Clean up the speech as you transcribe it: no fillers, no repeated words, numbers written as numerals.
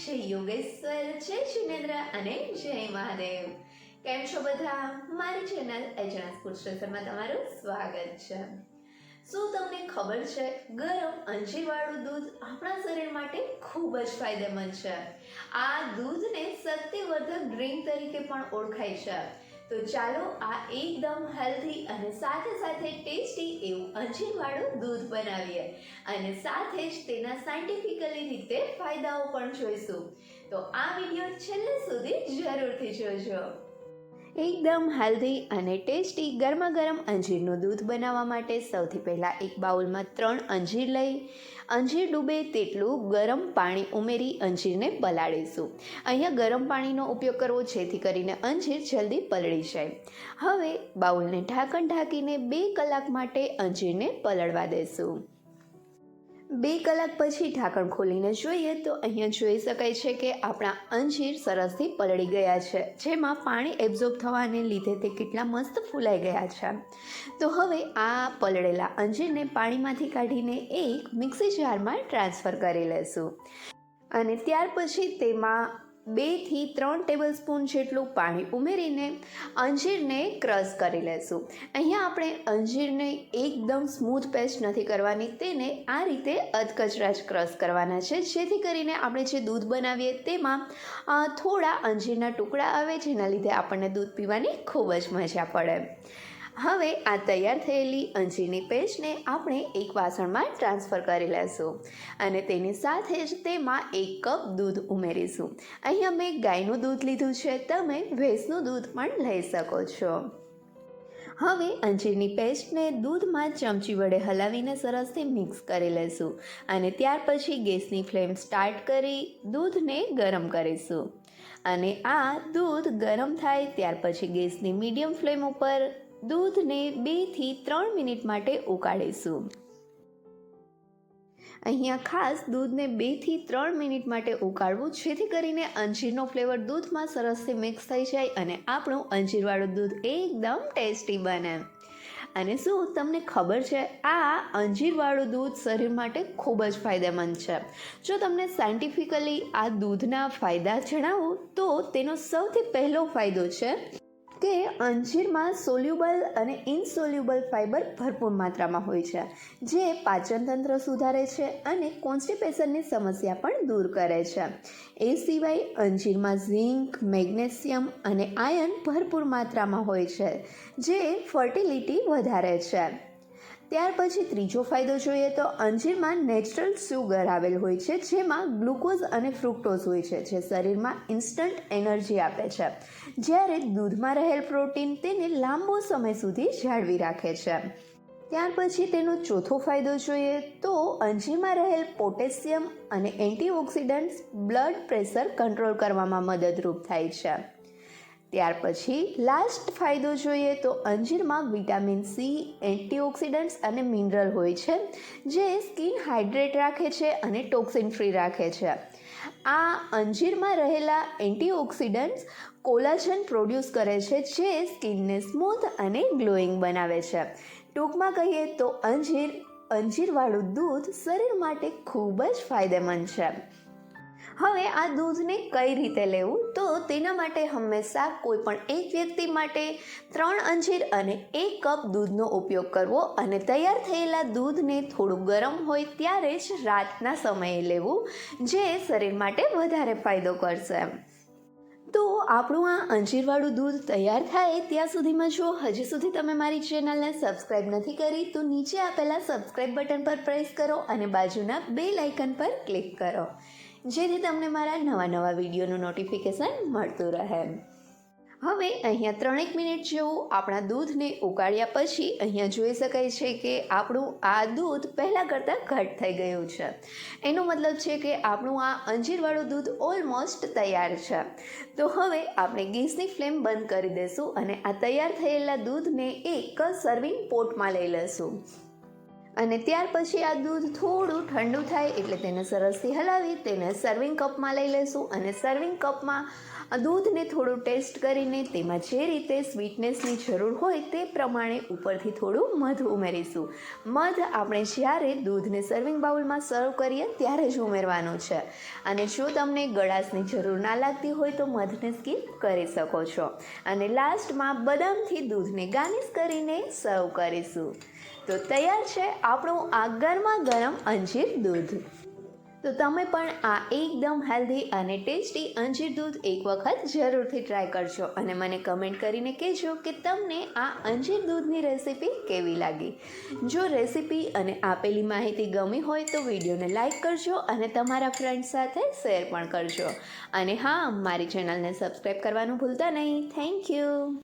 જય યોગેશ્વર, જય શિનેન્દ્ર અને જય મહાદેવ. કેમ છો બધા? મારી ચેનલ એજનાસ ફૂડ સ્ટેશનમાં તમારું સ્વાગત છે. શું તમને ખબર છે, ગરમ અંજીરવાળું દૂધ આપણા શરીર માટે ખૂબ જ ફાયદેમંદ છે. આ દૂધને શક્તિવર્ધક ડ્રિંક તરીકે પણ ઓળખાય છે. તો ચાલો આ એકદમ હેલ્ધી અને સાથે સાથે ટેસ્ટી એવું અંજીરવાળું દૂધ બનાવીએ અને સાથે જ તેના સાયન્ટિફિકલી રીતે ફાયદાઓ પણ જોઈશું. તો આ વિડીયો છેલ્લે સુધી જરૂરથી જોજો. એકદમ હેલ્ધી અને ટેસ્ટી ગરમા ગરમ અંજીરનું દૂધ બનાવવા માટે સૌથી પહેલાં એક બાઉલમાં 3 અંજીર લઈ અંજીર ડૂબે તેટલું ગરમ પાણી ઉમેરી અંજીરને પલાળીશું. અહીંયા ગરમ પાણીનો ઉપયોગ કરવો જેથી કરીને અંજીર જલ્દી પલળી જાય. હવે બાઉલને ઢાંકણ ઢાંકીને 2 કલાક માટે અંજીરને પલળવા દેશું. 2 કલાક પછી ઢાંકણ ખોલીને જોઈએ તો અહીંયા જોઈ શકાય છે કે આપણા અંજીર સરસથી પલળી ગયા છે, જેમાં પાણી એબ્ઝોર્બ થવાને લીધે તે કેટલા મસ્ત ફૂલાઈ ગયા છે. તો હવે આ પલળેલા અંજીરને પાણીમાંથી કાઢીને એક મિક્સી જારમાં ટ્રાન્સફર કરી લેશું અને ત્યાર પછી તેમાં 2 થી 3 ટેબલસ્પૂન જેટલું પાણી ઉમેરીને અંજીરને ક્રશ કરી લેશું. અહીંયા આપણે અંજીરને એકદમ સ્મૂથ પેસ્ટ નથી કરવાની, તેને આ રીતે અધકચરા જ ક્રશ કરવાના છે, જેથી કરીને આપણે જે દૂધ બનાવીએ તેમાં થોડા અંજીરના ટુકડા આવે, જેના લીધે આપણને દૂધ પીવાની ખૂબ જ મજા પડે. હવે આ તૈયાર થયેલી અંજીરની પેસ્ટને આપણે એક વાસણમાં ટ્રાન્સફર કરી લેશું અને તેની સાથે જ તેમાં 1 કપ દૂધ ઉમેરીશું. અહીંયા મેં ગાયનું દૂધ લીધું છે, તમે ભેંસનું દૂધ પણ લઈ શકો છો. હવે અંજીરની પેસ્ટને દૂધમાં ચમચી વડે હલાવીને સરસથી મિક્સ કરી લેશું અને ત્યાર પછી ગેસની ફ્લેમ સ્ટાર્ટ કરી દૂધને ગરમ કરીશું અને આ દૂધ ગરમ થાય ત્યાર પછી ગેસની મીડિયમ ફ્લેમ ઉપર દૂધને 2 થી 3 મિનિટ માટે ઉકાળીશું. અહીંયા ખાસ દૂધને 2 થી 3 મિનિટ માટે ઉકાળવું, જેથી કરીને અંજીરનો ફ્લેવર દૂધમાં સરસથી મિક્સ થઈ જાય અને આપણું અંજીરવાળું દૂધ એકદમ ટેસ્ટી બને. અને શું તમને ખબર છે, આ અંજીરવાળું દૂધ શરીર માટે ખૂબ જ ફાયદેમંદ છે. જો તમને સાયન્ટિફિકલી આ દૂધના ફાયદા જણાવું તો તેનો સૌથી પહેલો ફાયદો છે કે અંજીરમાં સોલ્યુબલ અને ઇનસોલ્યુબલ ફાઇબર ભરપૂર માત્રામાં હોય છે, જે પાચનતંત્ર સુધારે છે અને કોન્સ્ટિપેશનની સમસ્યા પણ દૂર કરે છે. એ સિવાય અંજીરમાં ઝિંક, મેગ્નેશિયમ અને આયર્ન ભરપૂર માત્રામાં હોય છે, જે ફર્ટિલિટી વધારે છે. ત્યાર પછી ત્રીજો ફાયદો જોઈએ તો અંજીરમાં નેચરલ સુગર આવેલ હોય છે, જેમાં ગ્લુકોઝ અને ફ્રુક્ટોઝ હોય છે, જે શરીરમાં ઇન્સ્ટન્ટ એનર્જી આપે છે, જ્યારે દૂધમાં રહેલ પ્રોટીન તેને લાંબો સમય સુધી જાળવી રાખે છે. ત્યાર પછી તેનો ચોથો ફાયદો જોઈએ તો અંજીરમાં રહેલ પોટેશિયમ અને એન્ટીઓક્સિડન્ટ્સ બ્લડ પ્રેશર કંટ્રોલ કરવામાં મદદરૂપ થાય છે. ત્યાર પછી લાસ્ટ ફાયદો જોઈએ તો અંજીરમાં વિટામિન સી, એન્ટીઓક્સિડન્ટ્સ અને મિનરલ હોય છે, જે સ્કિન હાઇડ્રેટ રાખે છે અને ટોક્સિન ફ્રી રાખે છે. આ અંજીરમાં રહેલા એન્ટીઓક્સિડન્ટ્સ કોલાજન પ્રોડ્યુસ કરે છે, જે સ્કિનને સ્મૂથ અને ગ્લોઈંગ બનાવે છે. ટૂંકમાં કહીએ તો અંજીરવાળું દૂધ શરીર માટે ખૂબ જ ફાયદેમંદ છે. હવે આ દૂધને કઈ રીતે લેવું, તો તેના માટે હંમેશા કોઈ પણ એક વ્યક્તિ માટે 3 અંજીર અને 1 કપ દૂધનો ઉપયોગ કરવો અને તૈયાર થયેલા દૂધને થોડું ગરમ હોય ત્યારે જ રાતના સમયે લેવું, જે શરીર માટે વધારે ફાયદો કરશે. તો આપણું આ અંજીરવાળું દૂધ તૈયાર થાય ત્યાં સુધીમાં જો હજી સુધી તમે મારી ચેનલને સબસ્ક્રાઈબ નથી કરી તો નીચે આપેલા સબસ્ક્રાઈબ બટન પર પ્રેસ કરો અને બાજુના બેલ આઇકન પર ક્લિક કરો, જેથી તમને મારા નવા વિડીયોનું નોટિફિકેશન મળતું રહે. હવે અહીંયા 3 મિનિટ જેવું આપણા દૂધને ઉકાળ્યા પછી અહીંયા જોઈ શકાય છે કે આપણું આ દૂધ પહેલાં કરતાં ઘટ થઈ ગયું છે. એનો મતલબ છે કે આપણું આ અંજીરવાળું દૂધ ઓલમોસ્ટ તૈયાર છે. તો હવે આપણે ગેસની ફ્લેમ બંધ કરી દઈશું અને આ તૈયાર થયેલા દૂધને એક સર્વિંગ પોટમાં લઈ લઈશું. અને ત્યાર પછી આ દૂધ થોડું ઠંડુ થાય એટલે તેને સરસથી હલાવી તેને સર્વિંગ કપમાં લઈ લઈશું. અને સર્વિંગ કપમાં દૂધને થોડું ટેસ્ટ કરીને તેમાં જે રીતે સ્વીટનેસની જરૂર હોય તે પ્રમાણે ઉપરથી થોડું મધ ઉમેરીશું. મધ આપણે જ્યારે દૂધને સર્વિંગ બાઉલમાં સર્વ કરીએ ત્યારે જ ઉમેરવાનું છે. અને જો તમને ગળાશની જરૂર ના લાગતી હોય તો મધને સ્કીપ કરી શકો છો. અને લાસ્ટમાં બદામથી દૂધને ગાર્નિશ કરીને સર્વ કરીશું. તો તૈયાર છે આપણું આ ગરમા ગરમ અંજીર દૂધ. તો તમે પણ આ એકદમ હેલ્ધી અને ટેસ્ટી અંજીર દૂધ એક વખત જરૂરથી ટ્રાય કરજો અને મને કમેન્ટ કરીને કહેજો કે તમને આ અંજીર દૂધની રેસીપી કેવી લાગી. જો રેસીપી અને આપેલી માહિતી ગમી હોય તો વિડીયોને લાઇક કરજો અને તમારા ફ્રેન્ડ્સ સાથે શેર પણ કરજો. અને હા, મારી ચેનલને સબસ્ક્રાઈબ કરવાનું ભૂલતા નહીં. Thank you.